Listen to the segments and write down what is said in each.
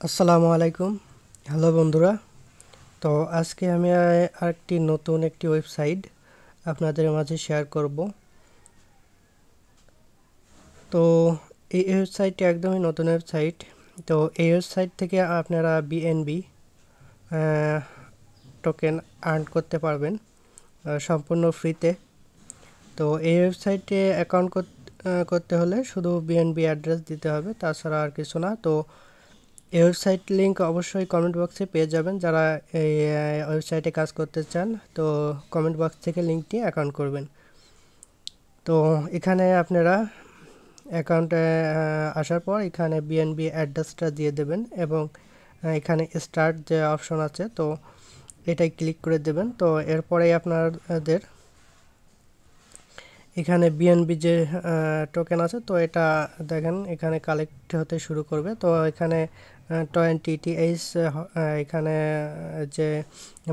আসসালামু আলাইকুম। হ্যালো বন্ধুরা। তো আজকে আমি আরেকটি নতুন একটি ওয়েবসাইট আপনাদের মাঝে শেয়ার করব। তো এই ওয়েবসাইটটি একদমই নতুন ওয়েবসাইট। তো এই ওয়েবসাইট থেকে আপনারা বিএনবি টোকেন আর্ন করতে পারবেন সম্পূর্ণ ফ্রিতে। তো এই ওয়েবসাইটে অ্যাকাউন্ট করতে হলে শুধু বিএনবি অ্যাড্রেস দিতে হবে, তাছাড়া আর কিছু না। তো এই ওয়েবসাইট লিঙ্ক অবশ্যই কমেন্ট বক্সে পেয়ে যাবেন। যারা এই ওয়েবসাইটে কাজ করতে চান তো কমেন্ট বক্স থেকে লিঙ্কটি অ্যাকাউন্ট করবেন। তো এখানে আপনারা অ্যাকাউন্টে আসার পর এখানে বিএনবি অ্যাড্রেসটা দিয়ে দেবেন এবং এখানে স্টার্ট যে অপশন আছে তো এটাই ক্লিক করে দেবেন। তো এরপরেই আপনাদের এখানে বিএনবি যে টোকেন আছে তো এটা দেখেন এখানে কালেক্ট হতে শুরু করবে। তো এখানে 20 TH এখানে যে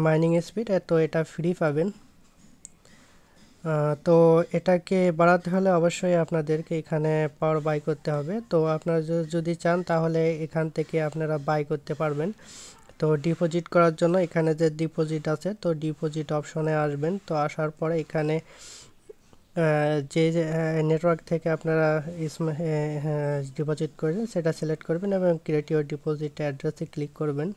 মাইনিং স্পিড তো এটা ফ্রি পাবেন। তো এটাকে বাড়াতে হলে অবশ্যই আপনাদেরকে এখানে পাওয়ার বাই করতে হবে। তো আপনারা যদি চান তাহলে এখান থেকে আপনারা বাই করতে পারবেন। তো ডিপোজিট করার জন্য এখানে যে ডিপোজিট আছে তো ডিপোজিট অপশনে আসবেন। তো আসার পরে এখানে যে নেটওয়ার্ক থেকে আপনারা ডিপোজিট করবেন সেটা সিলেক্ট করবেন এবং ক্রিয়েট ইউর ডিপোজিট অ্যাড্রেসে ক্লিক করবেন।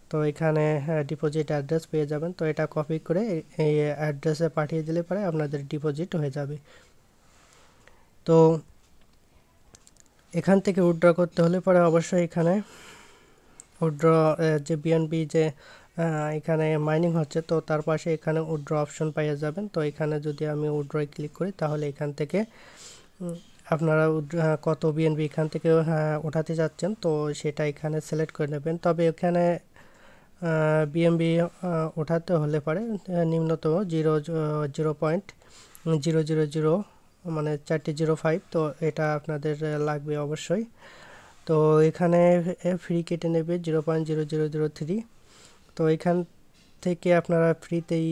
তো এখানে ডিপোজিট অ্যাড্রেস পেয়ে যাবেন। তো এটা কপি করে এই অ্যাড্রেসে পাঠিয়ে দিলে পরে আপনাদের ডিপোজিট হয়ে যাবে। তো এখান থেকে উইথড্র করতে হলে পরে অবশ্যই এখানে উইথড্র যে বিএনবি যে এখানে মাইনিং হচ্ছে তো তার পাশে এখানে উইথড্র অপশন পেয়ে যাবেন। তো এখানে যদি আমি উইথড্রয় ক্লিক করি তাহলে এখান থেকে আপনারা কত বিএনবি এখান থেকে ওঠাতে যাচ্ছেন তো সেটা এখানে সিলেক্ট করে নেবেন। তবে এখানে বিএনবি ওঠাতে হলে পরে নিম্নতম 0.0000 মানে 405 তো এটা আপনাদের লাগবে অবশ্যই। তো এখানে ফ্রি কেটে নেবে 0.0003। তো এখান থেকে আপনারা ফ্রিতেই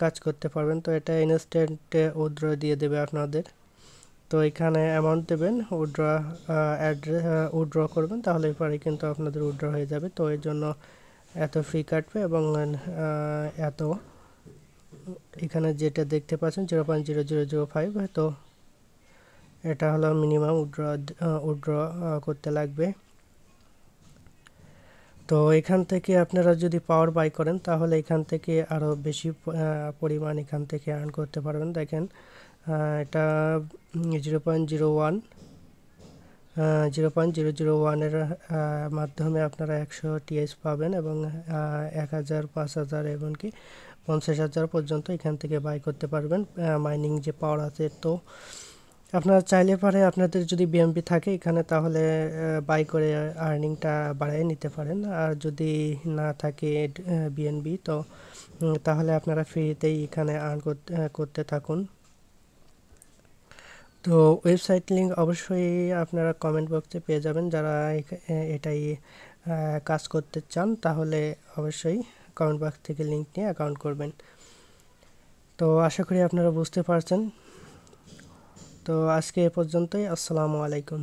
কাজ করতে পারবেন। তো এটা ইনস্ট্যান্ট উইথড্র দিয়ে দেবে আপনাদের। তো এখানে অ্যামাউন্ট দেবেন, উইথড্র করবেন তাহলে পরে কিন্তু আপনাদের উইথড্র হয়ে যাবে। তো এর জন্য এত ফ্রি কাটবে এবং এত এখানে যেটা দেখতে পাচ্ছেন 0.0005 তো এটা হলো মিনিমাম উইথড্র করতে লাগবে। তো এখান থেকে আপনারা যদি পাওয়ার বাই করেন তাহলে এখান থেকে আরও বেশি পরিমাণ এখান থেকে আর্ন করতে পারবেন। দেখেন এটা 0.001 মাধ্যমে আপনারা 100 TH পাবেন এবং 1000, 5000 এমনকি 50,000 পর্যন্ত এখান থেকে বাই করতে পারবেন মাইনিং যে পাওয়ার আছে। তো আপনারা চাইলে পারে আপনাদের যদি বিএনবি থাকে এখানে তাহলে বাই করে আর্নিংটা বাড়িয়ে নিতে পারেন। আর যদি না থাকে বিএনবি তো তাহলে আপনারা ফ্রিতেই এখানে আর্ন করতে থাকুন। তো ওয়েবসাইট লিঙ্ক অবশ্যই আপনারা কমেন্ট বক্সে পেয়ে যাবেন। যারা এটাই কাজ করতে চান তাহলে অবশ্যই কমেন্ট বক্স থেকে লিঙ্ক নিয়ে অ্যাকাউন্ট করবেন। তো আশা করি আপনারা বুঝতে পারছেন। তো আজকে এ পর্যন্তই। আসসালামু আলাইকুম।